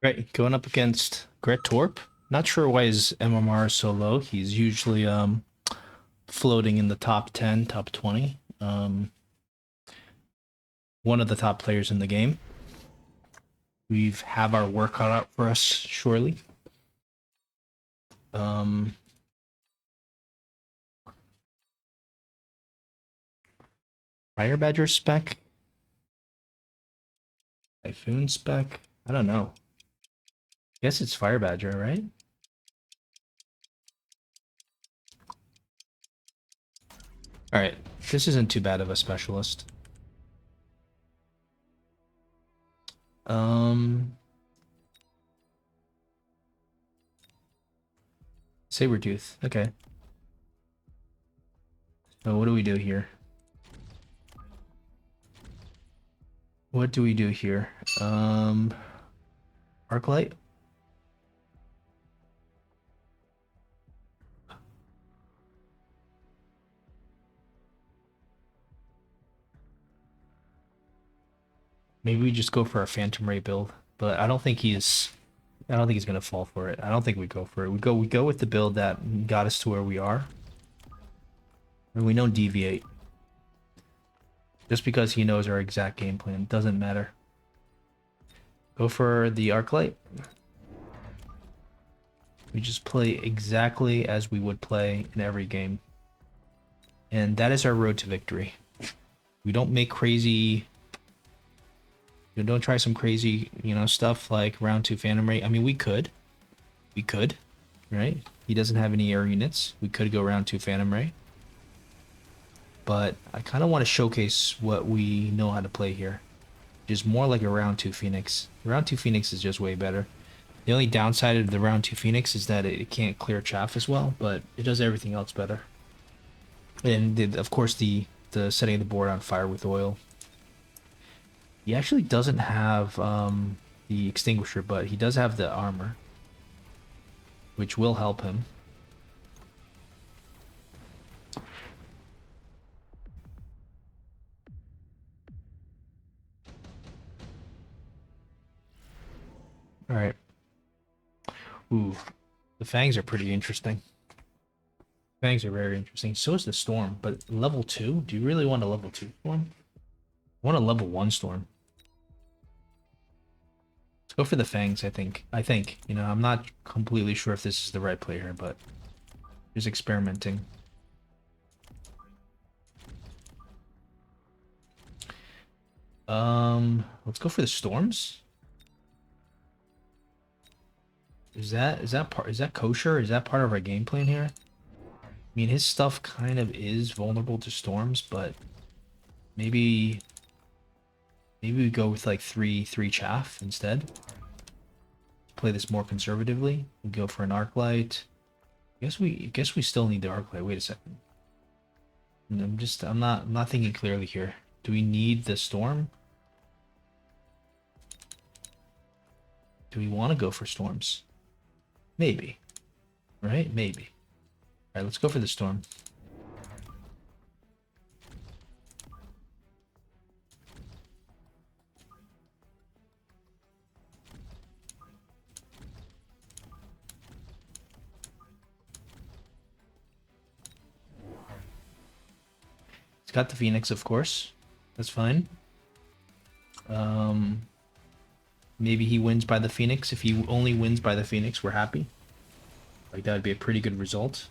Right, going up against Gret Torp. Not sure why his MMR is so low. He's usually floating in the top 10, top 20. One of the top players in the game. We have our work cut out for us, surely. Fire Badger spec? Typhoon spec? I don't know. Guess it's Fire Badger, right? Alright, this isn't too bad of a specialist. Sabertooth, okay. So what do we do here? What do we do here? Arclight? Maybe we just go for a Phantom Ray build, but I don't think he's gonna fall for it. I don't think we go for it. We go with the build that got us to where we are. And we don't deviate. Just because he knows our exact game plan doesn't matter. Go for the Arclight. We just play exactly as we would play in every game. And that is our road to victory. We don't make crazy. You don't try some crazy, stuff like round 2 Phantom Ray. I mean, we could. We could, right? He doesn't have any air units. We could go round 2 Phantom Ray. But I kind of want to showcase what we know how to play here. Just more like a round 2 Phoenix. Round 2 Phoenix is just way better. The only downside of the round 2 Phoenix is that it can't clear chaff as well, but it does everything else better. And of course the setting the board on fire with oil. He actually doesn't have the extinguisher, but he does have the armor, which will help him. All right. Ooh, the fangs are pretty interesting. Fangs are very interesting. So is the storm, but level 2? Do you really want a level 2 storm? I want a level 1 storm. Let's go for the fangs, I think. I'm not completely sure if this is the right play here, but just experimenting. Let's go for the storms. Is that kosher? Is that part of our game plan here? I mean, his stuff kind of is vulnerable to storms, but maybe we go with like three chaff instead. Play this more conservatively. We go for an arc light. Guess we still need the arc light. Wait a second. I'm not thinking clearly here. Do we need the storm? Do we want to go for storms? Maybe. Right? Maybe. Alright, let's go for the storm. It's got the Phoenix, of course. That's fine. Maybe he wins by the Phoenix. If he only wins by the Phoenix, we're happy. Like, that would be a pretty good result.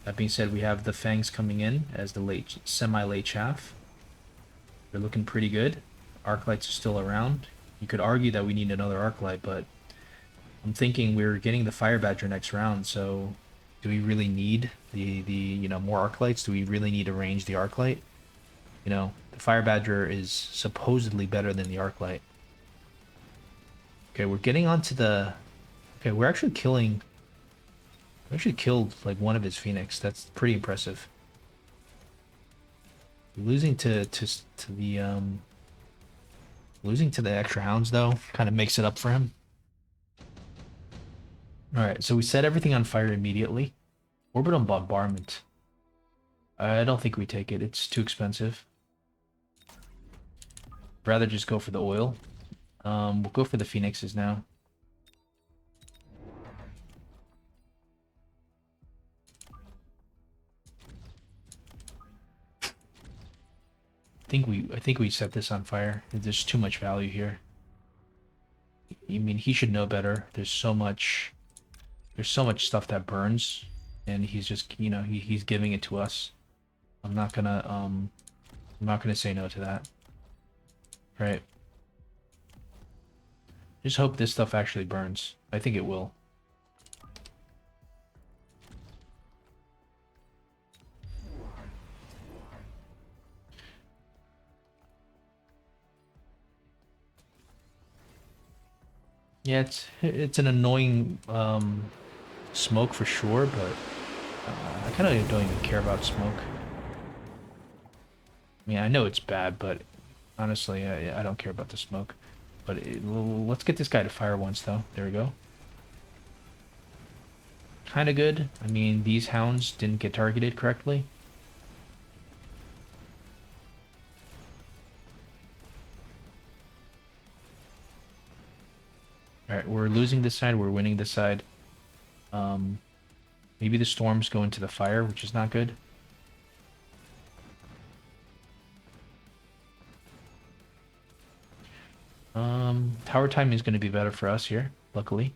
That being said, we have the Fangs coming in as the semi-late chaff. They're looking pretty good. Arclights are still around. You could argue that we need another Arclight, but I'm thinking we're getting the Fire Badger next round, so do we really need the more Arclights? Do we really need to range the Arclight? The Fire Badger is supposedly better than the Arclight. Okay, we're getting onto the... Okay, we're actually killing... We actually killed like one of his Phoenix. That's pretty impressive. Losing to the losing to the extra hounds though kind of makes it up for him. All right, so we set everything on fire immediately. Orbital bombardment. I don't think we take it. It's too expensive. Rather just go for the oil. We'll go for the Phoenixes now. I think we set this on fire. There's too much value here. I mean, he should know better. There's so much stuff that burns, and he's just, you know, he's giving it to us. I'm not gonna say no to that. Right. Just hope this stuff actually burns. I think it will. Yeah, it's an annoying smoke for sure, but I kind of don't even care about smoke. I mean, I know it's bad, but honestly, I don't care about the smoke. But let's get this guy to fire once, though. There we go. Kind of good. I mean, these hounds didn't get targeted correctly. Alright, we're losing this side, we're winning this side. Maybe the storms go into the fire, which is not good. Tower time is going to be better for us here, luckily.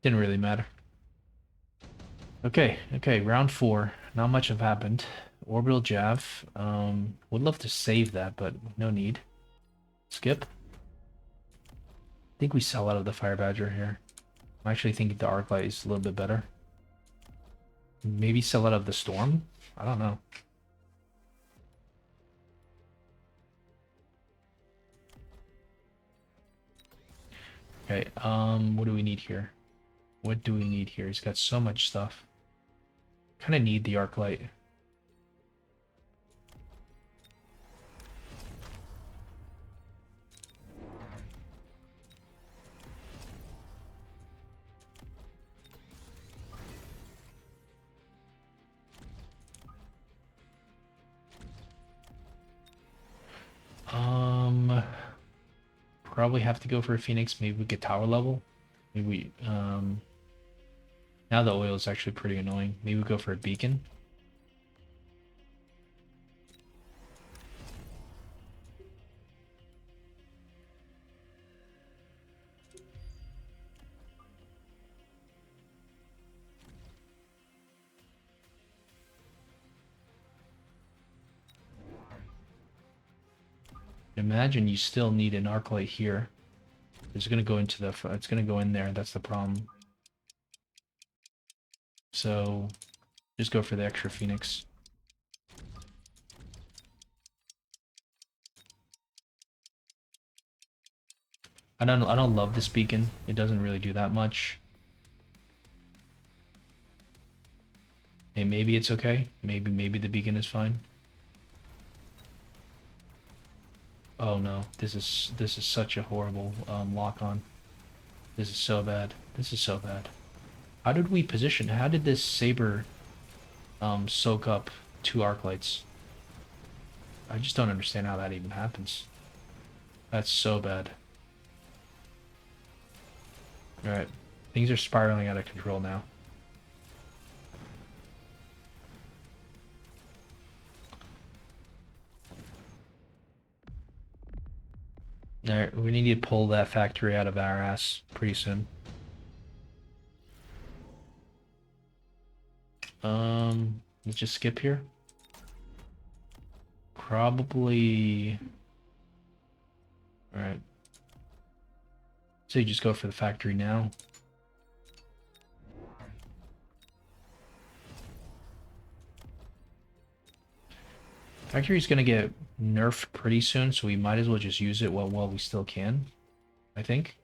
Didn't really matter. Okay, round 4. Not much have happened. Orbital Jav. Would love to save that, but no need. Skip. I think we sell out of the Fire Badger here. I'm actually thinking the Arclight is a little bit better. Maybe sell out of the Storm? I don't know. Okay, what do we need here? What do we need here? He's got so much stuff. Kind of need the Arclight. Probably have to go for a Phoenix. Maybe we get tower level. Maybe we, now the oil is actually pretty annoying. Maybe we go for a beacon. Imagine you still need an Arclight here. It's gonna go into the. It's gonna go in there. That's the problem. So, just go for the extra Phoenix. I don't love this beacon. It doesn't really do that much. Hey, maybe it's okay. Maybe the beacon is fine. Oh no, this is such a horrible lock on. This is so bad. This is so bad. How did we position? How did this saber soak up 2 Arclights? I just don't understand how that even happens. That's so bad. Alright. Things are spiraling out of control now. Alright, we need to pull that factory out of our ass pretty soon. Let's just skip here. Probably... Alright. So you just go for the factory now. Factory's gonna get nerfed pretty soon, so we might as well just use it while we still can, I think.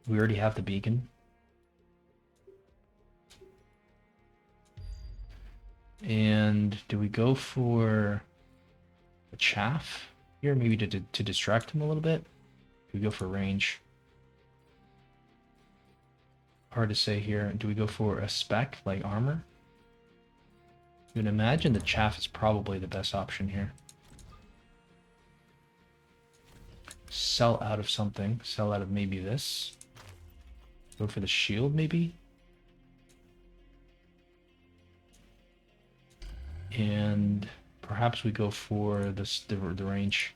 We already have the beacon. And do we go for a chaff here, maybe to distract him a little bit? Do we go for range? Hard to say here. Do we go for a spec like armor? You can imagine the chaff is probably the best option here. Sell out of something. Sell out of maybe this. Go for the shield, maybe? And perhaps we go for the range.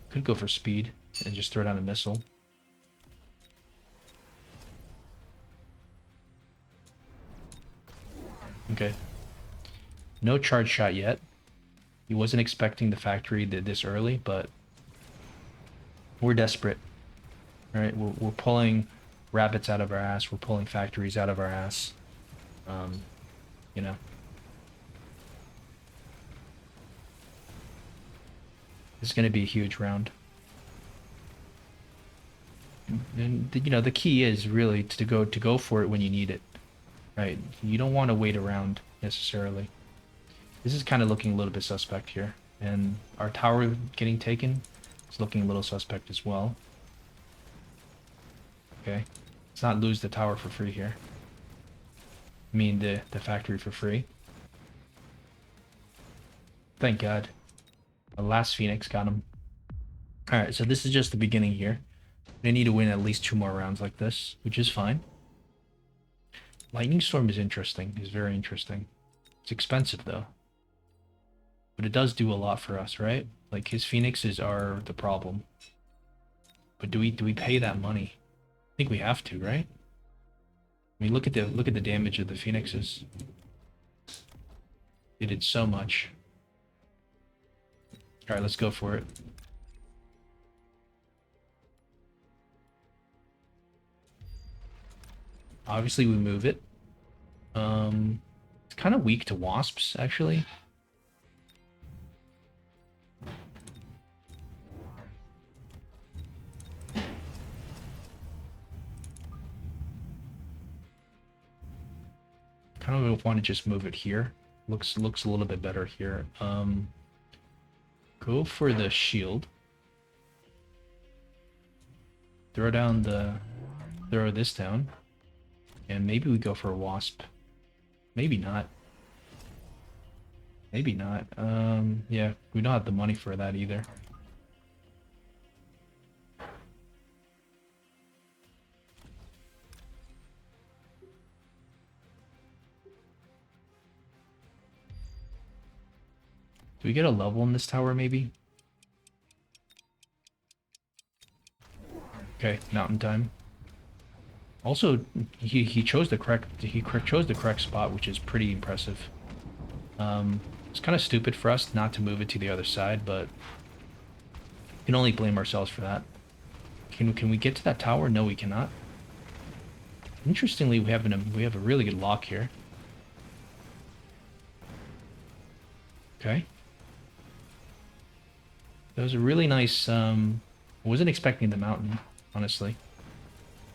Could go for speed and just throw down a missile. Okay. No charge shot yet. He wasn't expecting the factory this early, but we're desperate. Right? We're pulling rabbits out of our ass. We're pulling factories out of our ass. You know. This is going to be a huge round. And you know, the key is really to go for it when you need it. Right? You don't want to wait around necessarily. This is kind of looking a little bit suspect here. And our tower getting taken is looking a little suspect as well. Okay. Let's not lose the tower for free here. I mean the factory for free. Thank God. The last Phoenix got him. Alright, so this is just the beginning here. They need to win at least 2 more rounds like this, which is fine. Lightning Storm is interesting. It's very interesting. It's expensive though. But it does do a lot for us, right? Like his Phoenixes are the problem. But do we pay that money? I think we have to, right? I mean, look at the damage of the Phoenixes. They did so much. All right, let's go for it. Obviously, we move it. It's kind of weak to wasps, actually. Kind of want to just move it here. Looks a little bit better here. Go for the shield. Throw this down. And maybe we go for a wasp. Maybe not. Maybe not. Yeah, we don't have the money for that either. Do we get a level in this tower, maybe? Okay, mountain time. Also, he chose the correct spot, which is pretty impressive. It's kind of stupid for us not to move it to the other side, but we can only blame ourselves for that. Can we get to that tower? No, we cannot. Interestingly, we have a really good lock here. Okay. That was a really nice, I wasn't expecting the mountain, honestly.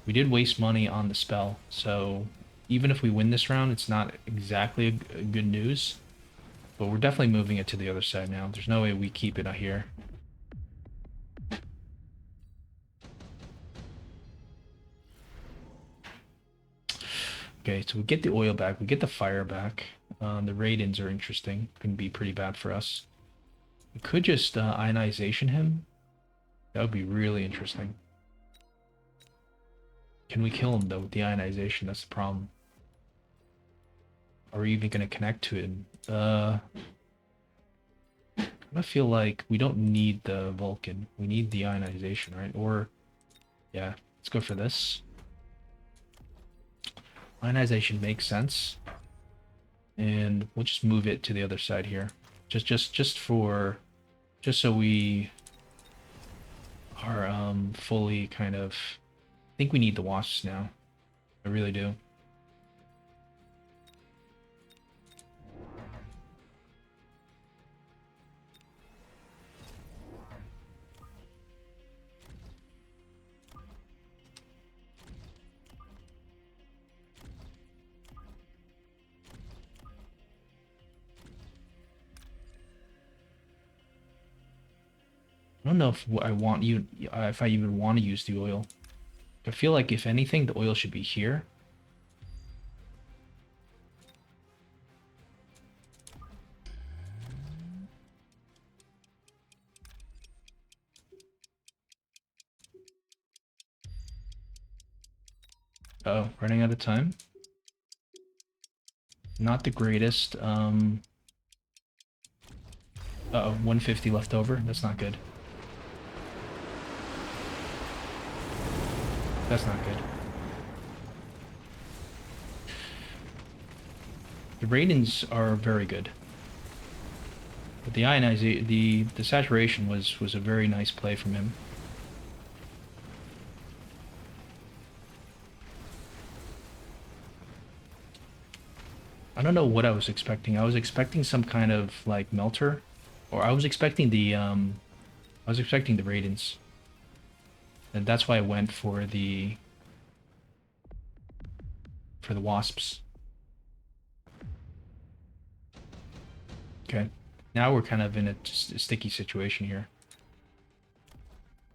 We did waste money on the spell, so even if we win this round, it's not exactly a good news. But we're definitely moving it to the other side now. There's no way we keep it out here. Okay, so we get the oil back, we get the fire back. The Raidens are interesting. Can be pretty bad for us. We could just ionization him. That would be really interesting. Can we kill him though with the ionization? That's the problem. Are we even going to connect to it? I feel like we don't need the Vulcan. We need the ionization, right? Or, yeah, let's go for this. Ionization makes sense. And we'll just move it to the other side here. Just so we are fully kind of. I think we need the wasps now. I really do. I don't know if if I even want to use the oil. I feel like if anything, the oil should be here. Oh, running out of time. Not the greatest. Uh-oh, 150 left over. That's not good. That's not good. The Raidens are very good. But the ionization, the saturation was a very nice play from him. I don't know what I was expecting. I was expecting some kind of like melter, or I was expecting the Raidens, and that's why I went for the wasps. Okay, now we're kind of in a sticky situation here.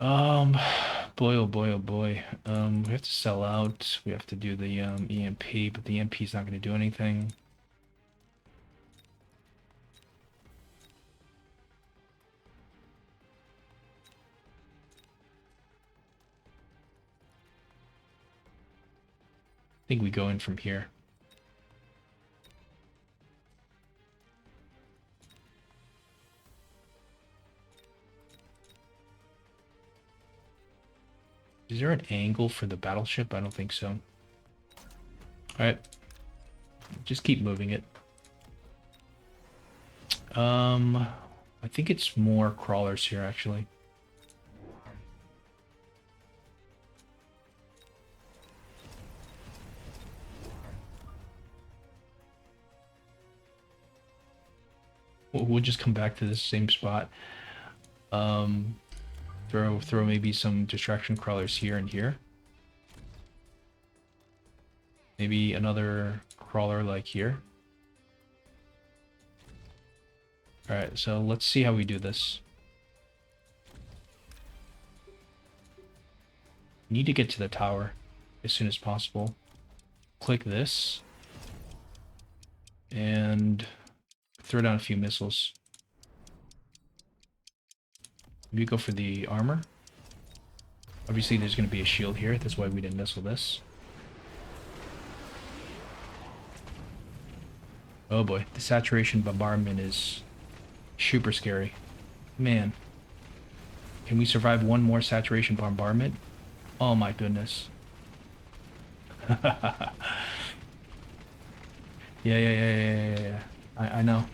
Boy, oh boy, oh boy. We have to sell out. We have to do the EMP, but the EMP is not going to do anything. I think we go in from here. Is there an angle for the battleship? I don't think so. Alright. Just keep moving it. I think it's more crawlers here, actually. We'll just come back to this same spot. Throw maybe some distraction crawlers here and here. Maybe another crawler like here. Alright, so let's see how we do this. We need to get to the tower as soon as possible. Click this. And throw down a few missiles. Maybe go for the armor. Obviously there's going to be a shield here, that's why we didn't missile this. Oh boy, the saturation bombardment is super scary. Man. Can we survive one more saturation bombardment? Oh my goodness. Yeah. I know.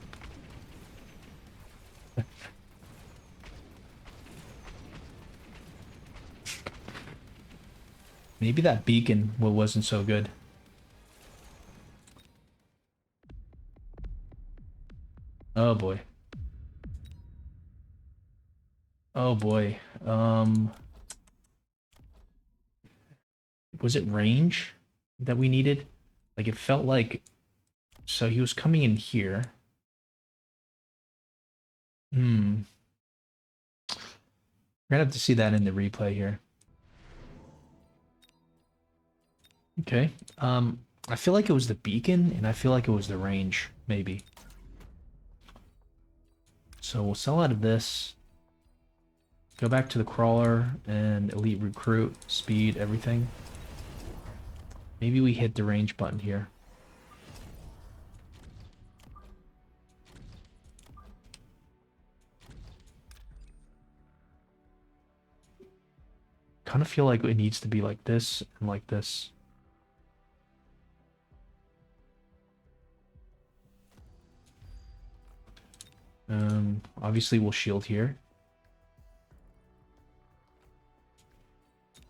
Maybe that beacon wasn't so good. Oh boy. Oh boy. Was it range that we needed? Like it felt like, so he was coming in here. We're gonna have to see that in the replay here. Okay. I feel like it was the beacon, and I feel like it was the range, maybe. So we'll sell out of this. Go back to the crawler and elite recruit, speed, everything. Maybe we hit the range button here. Kind of feel like it needs to be like this and like this. Obviously we'll shield here.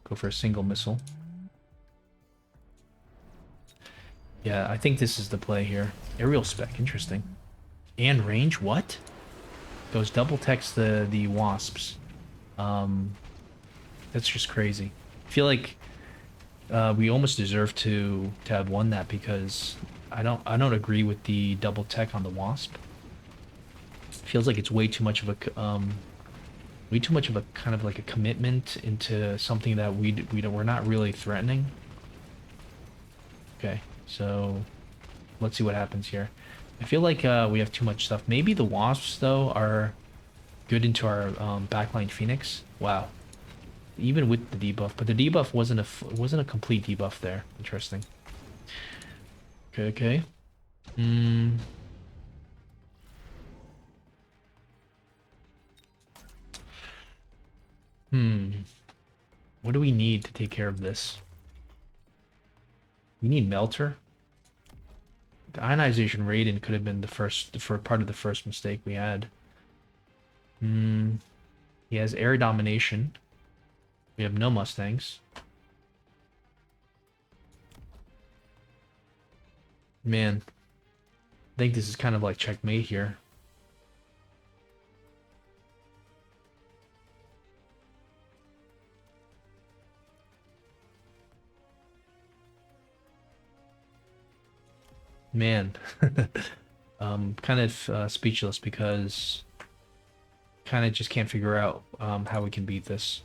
Go for a single missile. Yeah, I think this is the play here. Aerial spec, interesting. And range, what? Goes double text the wasps. That's just crazy. I feel like we almost deserve to have won that because I don't agree with the double tech on the wasp. Feels like it's way too much of a kind of like a commitment into something that we're not really threatening. Okay, so let's see what happens here. I feel like we have too much stuff. Maybe the wasps though are good into our backline Phoenix. Wow. even with the debuff, but the debuff wasn't a complete debuff there. Interesting. Okay, okay. Hmm. Hmm. What do we need to take care of this? We need Melter. The ionization Raiden could have been for part of the first mistake we had. Hmm. He has air domination. We have no Mustangs. Man, I think this is kind of like checkmate here. Man, kind of speechless because kind of just can't figure out how we can beat this.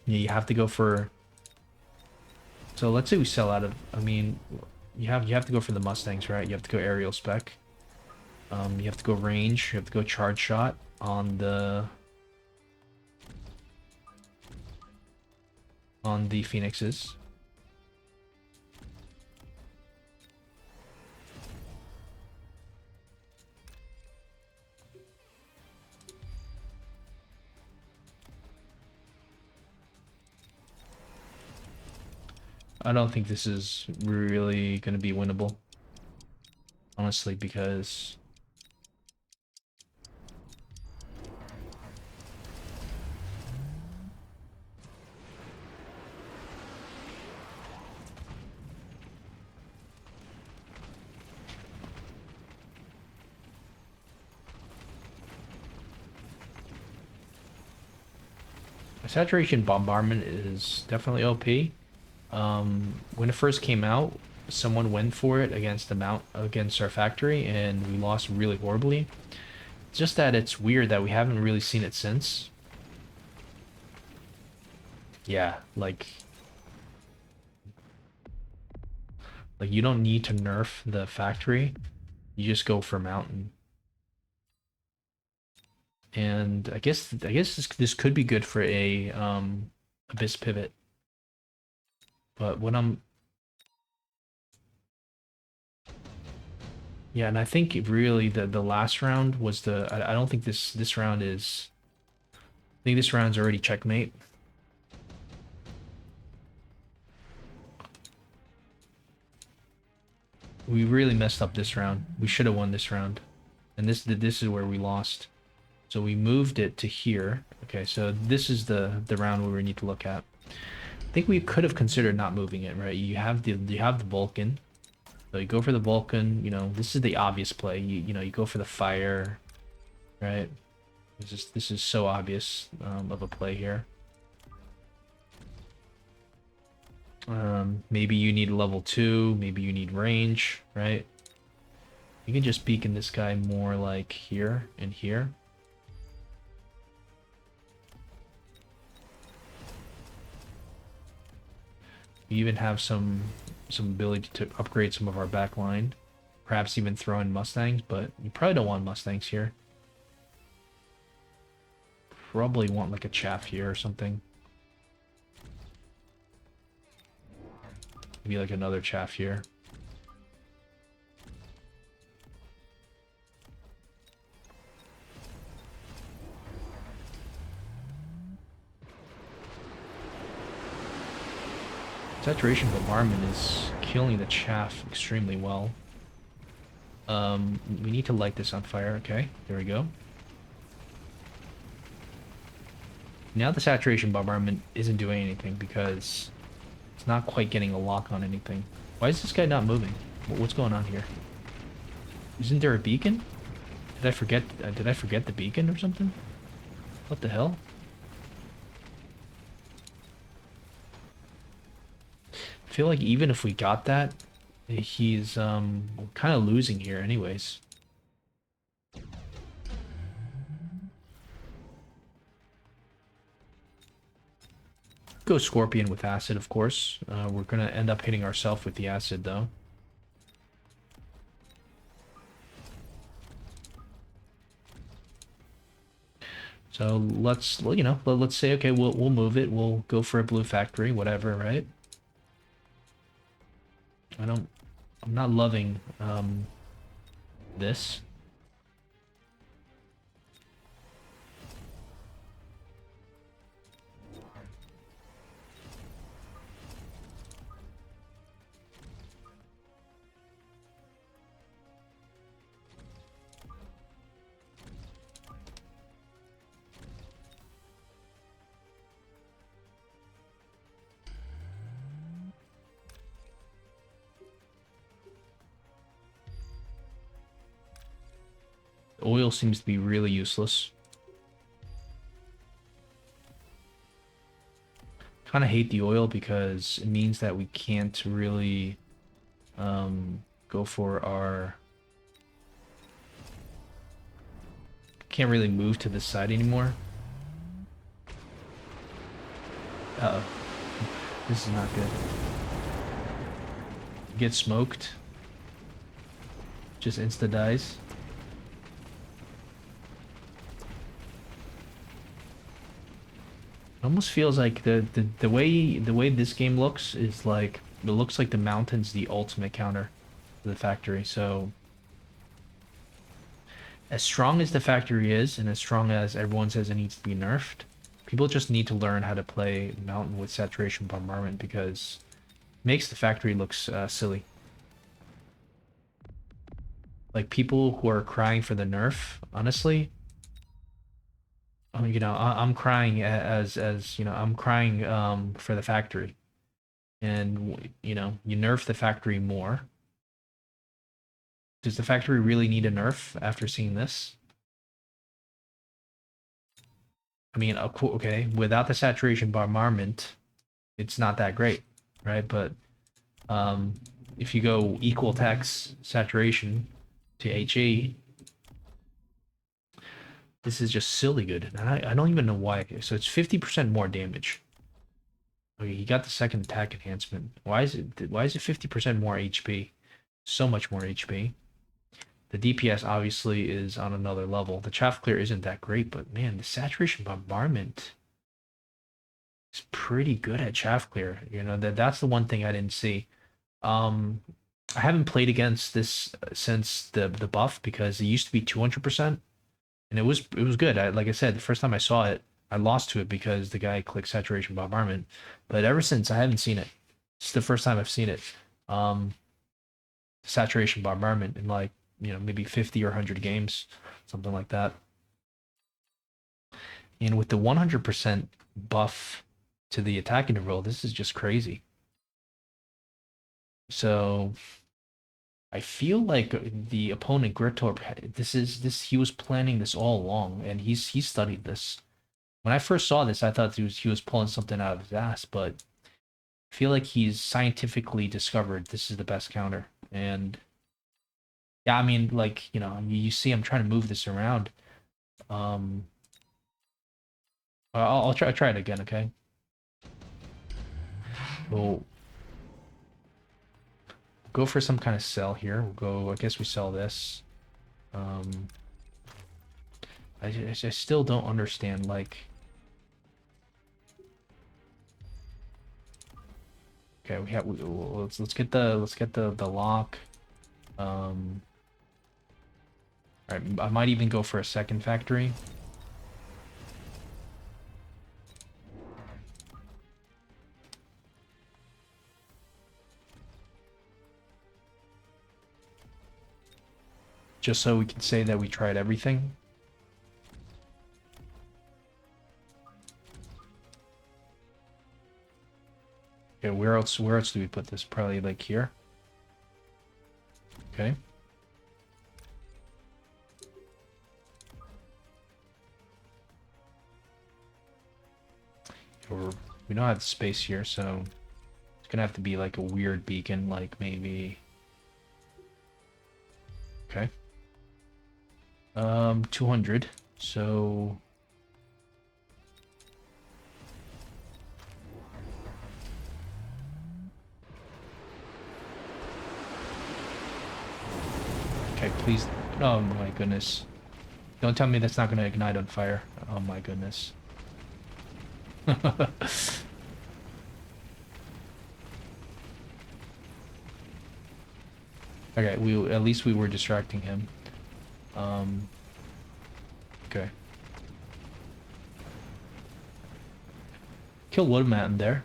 Yeah, you have to go for. So let's say we sell out of. I mean, you have to go for the Mustangs, right? You have to go aerial spec. You have to go range. You have to go charge shot on the Phoenixes. I don't think this is really going to be winnable, honestly, because saturation bombardment is definitely OP. When it first came out, someone went for it against our factory, and we lost really horribly. It's just that it's weird that we haven't really seen it since. Yeah, like you don't need to nerf the factory. You just go for mountain. And I guess this could be good for a abyss pivot. But when I'm Yeah, and I think really the last round was I don't think this round is. I think this round's already checkmate. We really messed up this round. We should have won this round. And this is where we lost. So we moved it to here. Okay, so this is the round where we need to look at. I think we could have considered not moving it, right? You have the Vulcan. So you go for the Vulcan, this is the obvious play. You go for the fire, right? This is so obvious of a play here. Maybe you need level 2, maybe you need range, right? You can just beacon this guy more like here and here. We even have some ability to upgrade some of our back line. Perhaps even throw in Mustangs, but you probably don't want Mustangs here. Probably want like a chaff here or something. Maybe like another chaff here. Saturation bombardment is killing the chaff extremely well. We need to light this on fire. Okay, there we go. Now the saturation bombardment isn't doing anything because it's not quite getting a lock on anything. Why is this guy not moving? What's going on here? Isn't there a beacon? Did I forget? Did I forget the beacon or something? What the hell? I feel like even if we got that, he's kind of losing here anyways. Go Scorpion with acid, of course. We're gonna end up hitting ourselves with the acid though. So let's, well, let's say, okay, we'll move it. We'll go for a blue factory, whatever, right? I'm not loving this. The oil seems to be really useless. Kind of hate the oil because it means that we can't really go for our... Can't really move to this side anymore. Uh-oh. This is not good. Get smoked. Just insta-dies. It almost feels like the way this game looks is like it looks like the mountain's the ultimate counter for the factory. So as strong as the factory is, and as strong as everyone says it needs to be nerfed, people just need to learn how to play mountain with saturation bombardment because it makes the factory looks silly. Like people who are crying for the nerf, honestly, I'm crying I'm crying for the factory, and you nerf the factory more. Does the factory really need a nerf after seeing this? I mean, okay, without the saturation bombardment, it's not that great, right? But um, if you go equal tax saturation to HE, this is just silly good. And I don't even know why. So it's 50% more damage. Okay, you got the second attack enhancement. Why is it 50% more HP? So much more HP. The DPS obviously is on another level. The chaff clear isn't that great, but man, the saturation bombardment is pretty good at chaff clear. That's the one thing I didn't see. I haven't played against this since the buff because it used to be 200%, and it was good. Like I said, the first time I saw it, I lost to it because the guy clicked saturation bombardment. But ever since, I haven't seen it. It's the first time I've seen it. Saturation bombardment in like maybe 50 or 100 games, something like that. And with the 100% buff to the attack interval, this is just crazy. So I feel like the opponent Gritorp, he was planning this all along, and he studied this. When I first saw this, I thought he was pulling something out of his ass, but I feel like he's scientifically discovered this is the best counter. And yeah, I mean, like, you see I'm trying to move this around. I'll try it again, okay? We'll go for some kind of sell here. I guess we sell this. I still don't understand, like... Okay, let's get the lock. Alright, I might even go for a second factory. Just so we can say that we tried everything. Okay, where else do we put this? Probably like here. Okay. We don't have the space here, so it's gonna have to be like a weird beacon, like maybe... Okay. 200. So okay, please. Oh my goodness. Don't tell me that's not going to ignite on fire. Oh my goodness. Okay, at least we were distracting him. Okay. Kill Woodman there.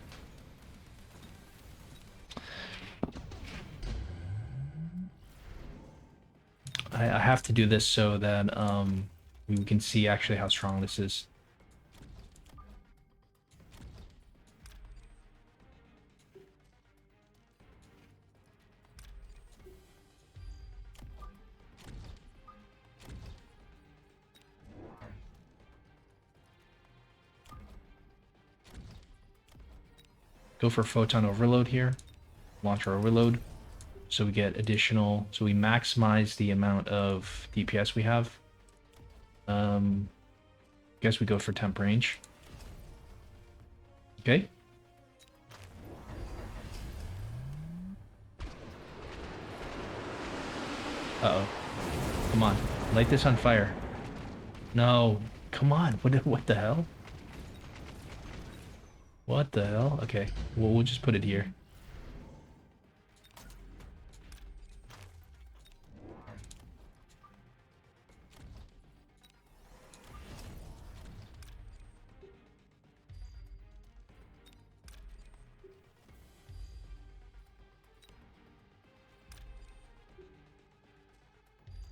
I have to do this so that we can see actually how strong this is. Go for photon overload here. Launcher overload. So we get additional, so we maximize the amount of DPS we have. Guess we go for temp range. Okay. Uh-oh. Come on. Light this on fire. No. Come on. What the hell? What the hell? Okay. Well, we'll just put it here.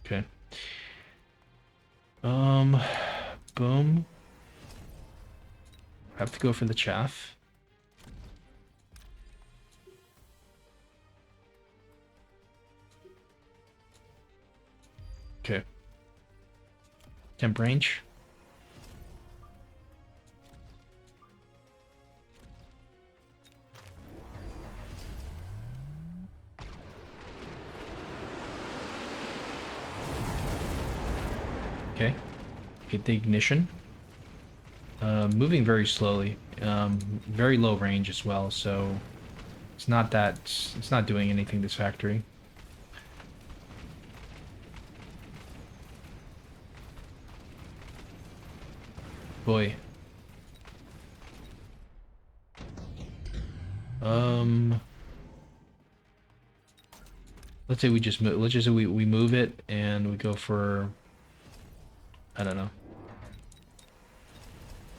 Okay. Boom. Have to go for the chaff. Okay. Temp range. Okay. Get the ignition. Moving very slowly. Very low range as well, so it's not doing anything this factory. Boy. Let's say we just move, let's just say we move it and we go for, I don't know.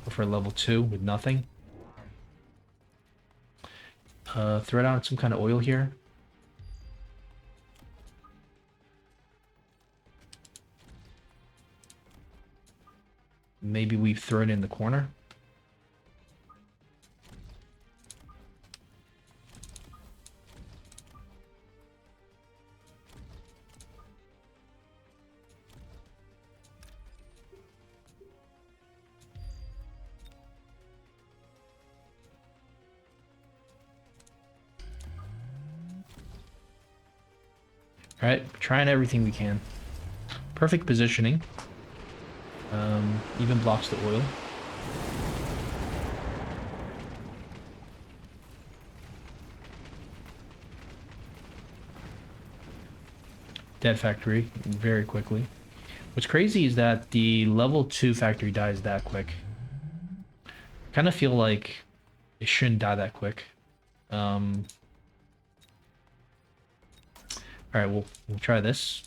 Go for a level 2 with nothing. Throw down some kind of oil here. Maybe we throw it in the corner. Alright, trying everything we can. Perfect positioning. Even blocks the oil. Dead factory very quickly. What's crazy is that the level 2 factory dies that quick. Kind of feel like it shouldn't die that quick. All right, we'll try this.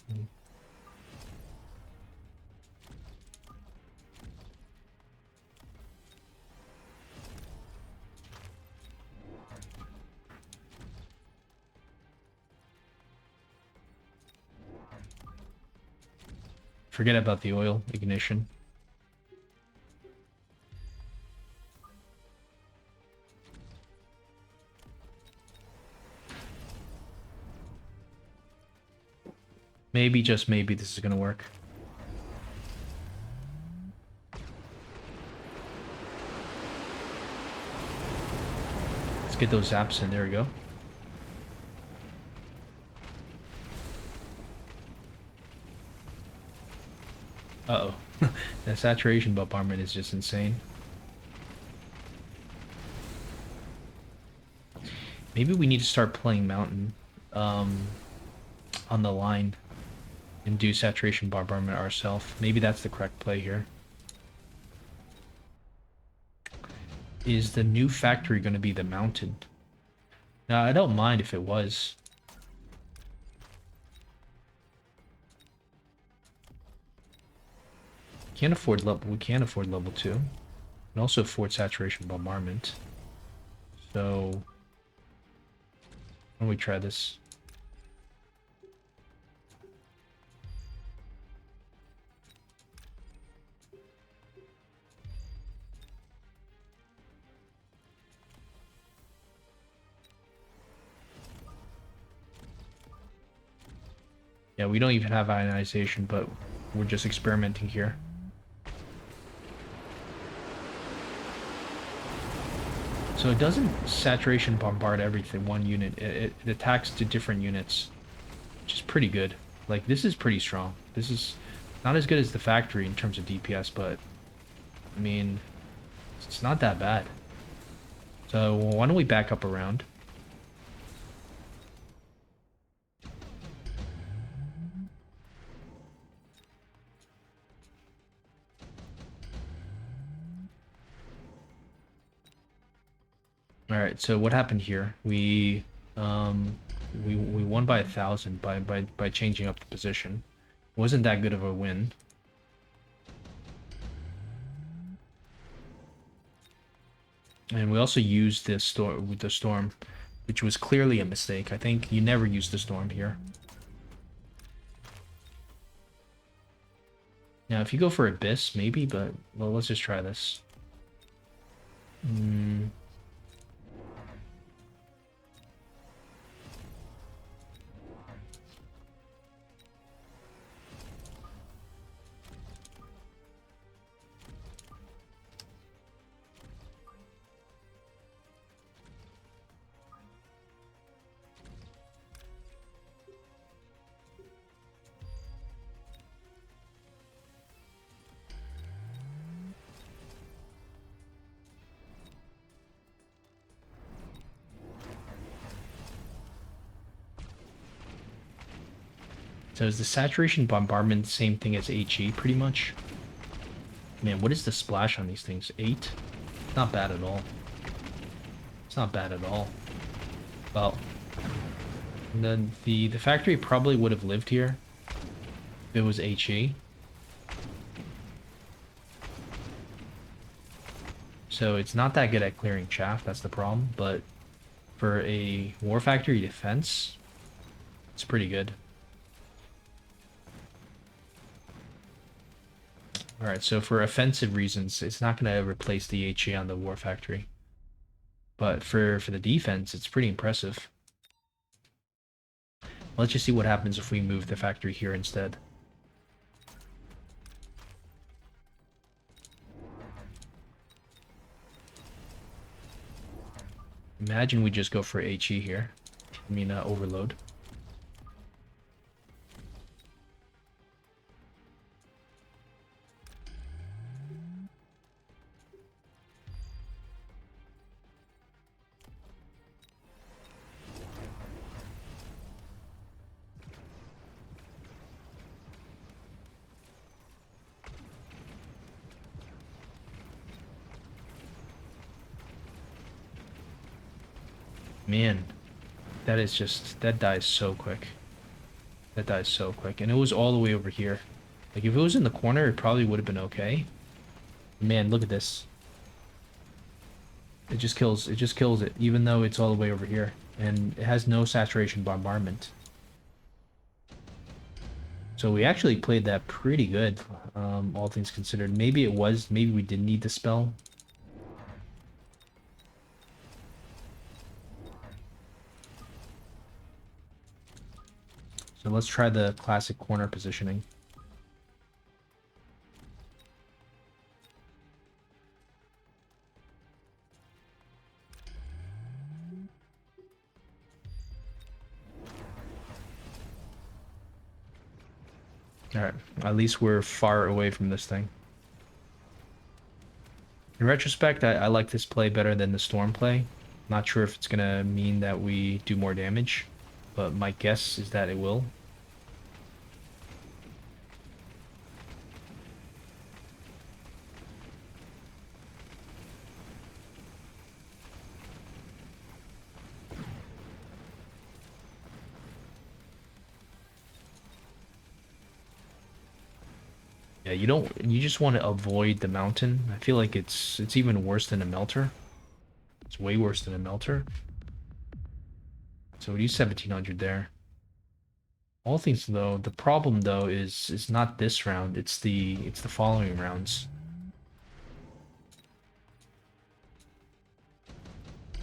Forget about the oil ignition. Maybe, just maybe, this is gonna work. Let's get those zaps in. There we go. Uh-oh. That saturation bombardment is just insane. Maybe we need to start playing mountain on the line. and do saturation bombardment ourselves. Maybe that's the correct play here. Is the new factory going to be the mountain? Now, I don't mind if it was. Can't afford level. We can't afford level 2. And also afford saturation bombardment. So, why don't we try this? Yeah, we don't even have ionization, but we're just experimenting here. So it doesn't saturation bombard everything, one unit. It attacks to different units, which is pretty good. Like, this is pretty strong. This is not as good as the factory in terms of DPS, but, I mean, it's not that bad. So why don't we back up around? All right, so what happened here? We won by 1,000 by changing up the position. Wasn't that good of a win. And we also used this storm, which was clearly a mistake. I think you never use the storm here. Now, if you go for Abyss, maybe, but well, let's just try this. So is the saturation bombardment the same thing as HE, pretty much? Man, what is the splash on these things? 8? Not bad at all. It's not bad at all. Well, then the factory probably would have lived here if it was HE. So it's not that good at clearing chaff, that's the problem, but for a war factory defense, it's pretty good. Alright, so for offensive reasons, it's not going to replace the HE on the war factory. But for the defense, it's pretty impressive. Let's just see what happens if we move the factory here instead. Imagine we just go for HE here. I mean, overload. Man, that dies so quick. That dies so quick. And it was all the way over here. Like, if it was in the corner, it probably would have been okay. Man, look at this. It just kills it, even though it's all the way over here. And it has no saturation bombardment. So we actually played that pretty good, all things considered. Maybe we didn't need the spell. So let's try the classic corner positioning. Alright, at least we're far away from this thing. In retrospect, I like this play better than the storm play. Not sure if it's gonna mean that we do more damage, but my guess is that it will. Yeah, you just want to avoid the mountain. I feel like it's even worse than a melter. It's way worse than a melter. So we use 1700 there. All things though, the problem though is not this round, it's the following rounds.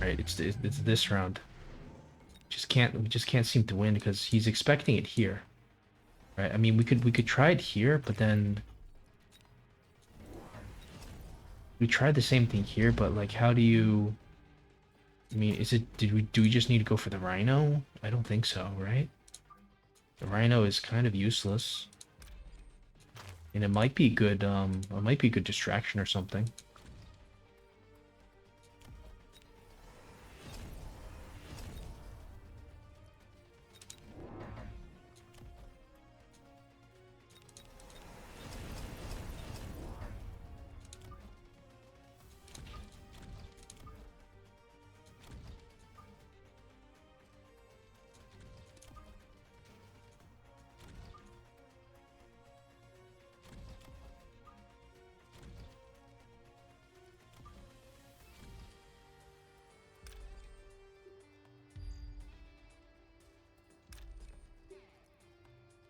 Right, it's this round. We just can't seem to win because he's expecting it here. Right? I mean, we could try it here, but then we tried the same thing here, but like how do you I mean, do we just need to go for the rhino? I don't think so, right? The rhino is kind of useless. And it might be good it might be a good distraction or something.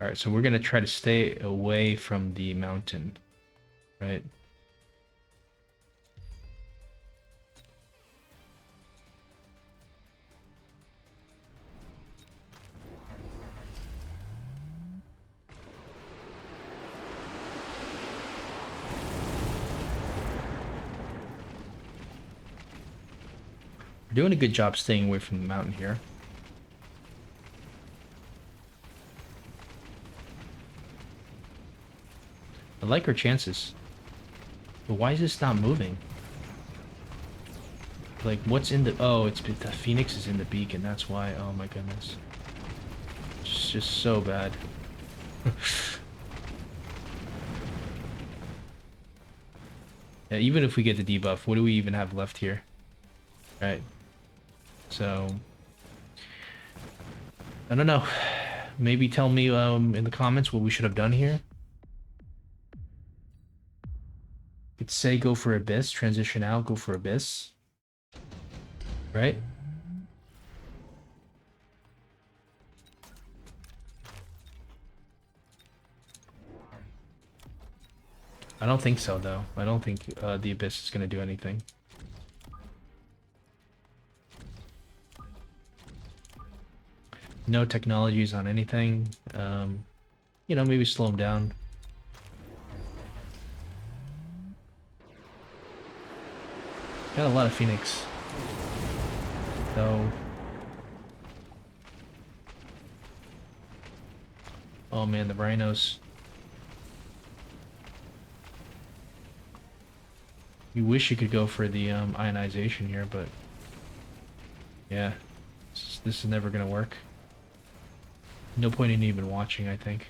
All right, so we're gonna try to stay away from the mountain, right? We're doing a good job staying away from the mountain here. I like our chances. But why is this not moving? Like, what's in the... Oh, it's the Phoenix is in the beacon, that's why. Oh my goodness. It's just so bad. Yeah, even if we get the debuff, what do we even have left here? Right. So... I don't know. Maybe tell me in the comments what we should have done here. Could say go for Abyss, transition out, go for Abyss. Right? I don't think so, though. I don't think the Abyss is going to do anything. No technologies on anything. You know, maybe slow him down. Got a lot of Phoenix. So... Oh man, the rhinos. You wish you could go for the ionization here, but... Yeah. This is never gonna work. No point in even watching, I think.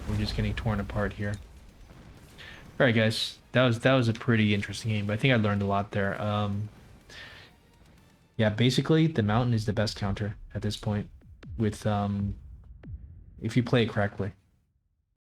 We're just getting torn apart here. Alright guys, that was a pretty interesting game, but I think I learned a lot there. Yeah, basically the mountain is the best counter at this point with if you play it correctly.